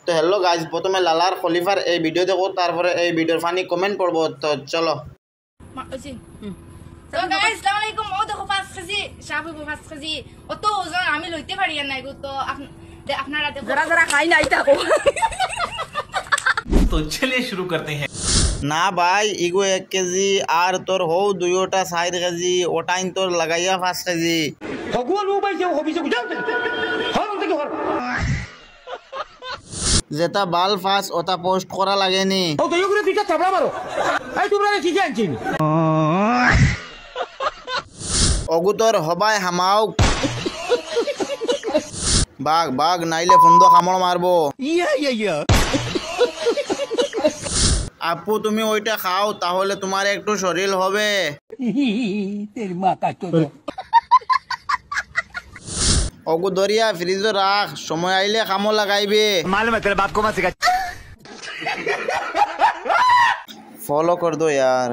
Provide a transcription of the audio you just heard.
তো hello guys, প্রথমে লালার খলিফার এই ভিডিও দেখো, তারপরে এই ভিডিওর ফানি কমেন্ট পড়বো। তো চলো। তো গাইজ আসসালামু আলাইকুম। ও দেখো 5 কেজি শাবু 5 কেজি অত ওজন আমি লইতে পারি না গো। তো আপনারা দেখো জরা জরা খাই নাই থাকো। তো চলিए शुरू करते हैं। না ভাই, ইগো 1 কেজি আর তোর হৌ দুইটা 4 কেজি, ওটাইন তোর লাগাইয়া 5 কেজি। যেটা বাল ফাস ওটা পোস্ট করা লাগেনি। অগু তোর হবাই হামাও বাঘ বাঘ, নাইলে ফন্দ কামড় মারবো। আপু তুমি ওইটা খাও, তাহলে তোমার একটু শরীর হবে। অগু দরিয়া ফ্রিজ রাখ, সময় আইলে কামো লাগাইবে। ফলো কর দো यार।